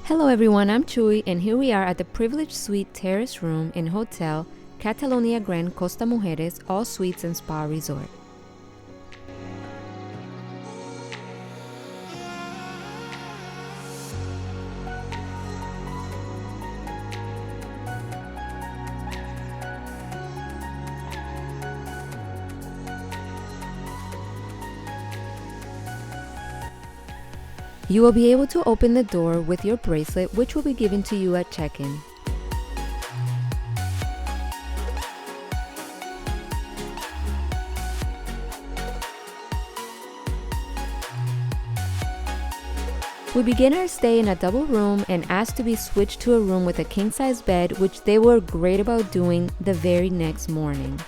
Hello everyone, I'm Chuy, and here we are at the privileged suite terrace room in Hotel Catalonia Grand Costa Mujeres All Suites and Spa Resort. You will be able to open the door with your bracelet, which will be given to you at check-in. We begin our stay in a double room and asked to be switched to a room with a king-size bed, which they were great about doing the very next morning.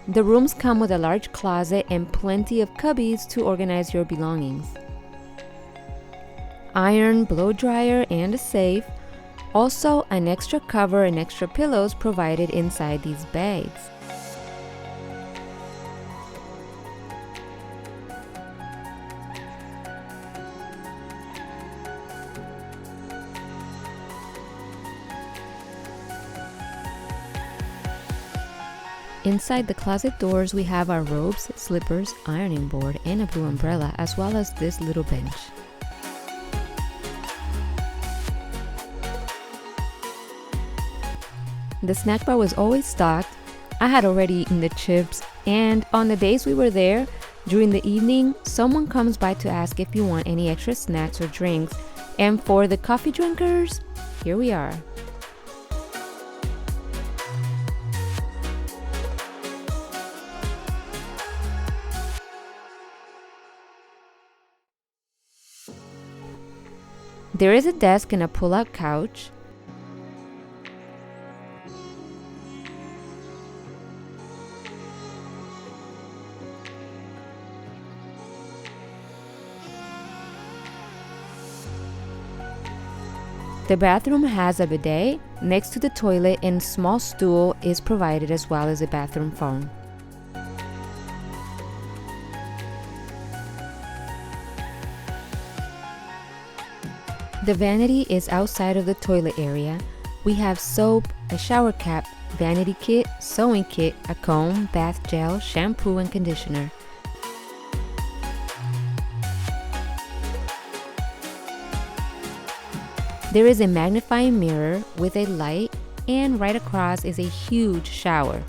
The rooms come with a large closet and plenty of cubbies to organize your belongings. Iron, blow dryer, and a safe. Also, an extra cover and extra pillows provided inside these bags. Inside the closet doors, we have our robes, slippers, ironing board, and a blue umbrella, as well as this little bench. The snack bar was always stocked. I had already eaten the chips, and on the days we were there, during the evening, someone comes by to ask if you want any extra snacks or drinks, and for the coffee drinkers, here we are. There is a desk and a pull-out couch. The bathroom has a bidet next to the toilet, and small stool is provided as well as a bathroom phone. The vanity is outside of the toilet area. We have soap, a shower cap, vanity kit, sewing kit, a comb, bath gel, shampoo, and conditioner. There is a magnifying mirror with a light, and right across is a huge shower.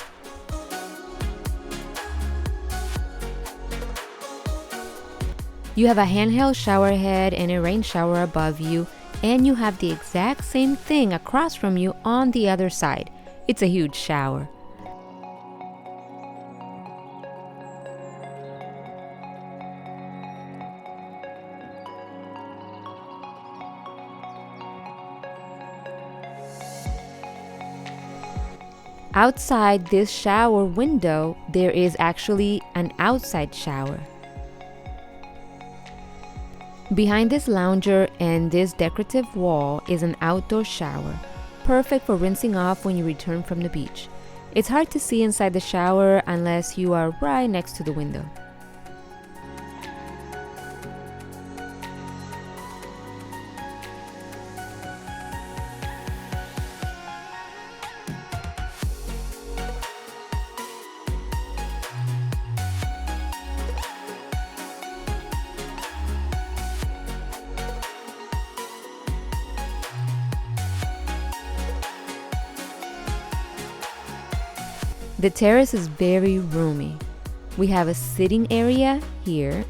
You have a handheld shower head and a rain shower above you, and you have the exact same thing across from you on the other side. It's a huge shower. Outside this shower window, there is actually an outside shower. Behind this lounger and this decorative wall is an outdoor shower, perfect for rinsing off when you return from the beach. It's hard to see inside the shower unless you are right next to the window. The terrace is very roomy. We have a sitting area here.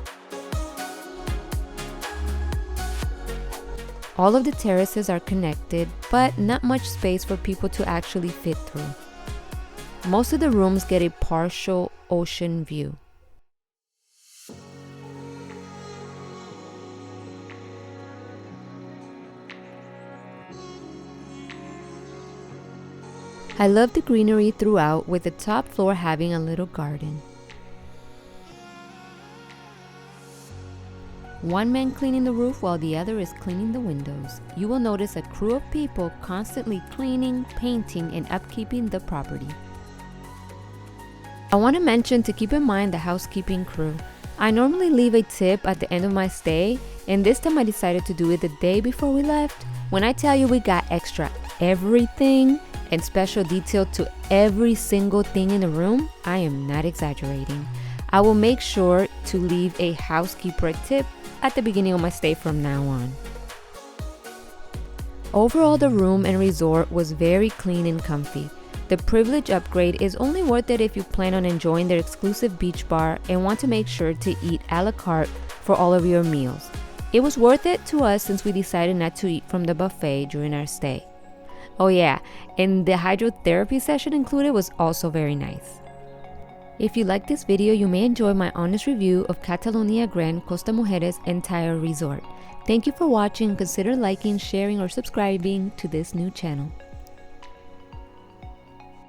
All of the terraces are connected, but not much space for people to actually fit through. Most of the rooms get a partial ocean view. I love the greenery throughout, with the top floor having a little garden. One man cleaning the roof while the other is cleaning the windows. You will notice a crew of people constantly cleaning, painting, and upkeeping the property. I want to mention to keep in mind the housekeeping crew. I normally leave a tip at the end of my stay, and this time I decided to do it the day before we left. When I tell you we got extra everything and special detail to every single thing in the room, I am not exaggerating. I will make sure to leave a housekeeper tip at the beginning of my stay from now on. Overall, the room and resort was very clean and comfy. The privilege upgrade is only worth it if you plan on enjoying their exclusive beach bar and want to make sure to eat a la carte for all of your meals. It was worth it to us since we decided not to eat from the buffet during our stay. Oh yeah, and the hydrotherapy session included was also very nice. If you like this video, you may enjoy my honest review of Catalonia Grand Costa Mujeres' entire resort. Thank you for watching. Consider liking, sharing, or subscribing to this new channel.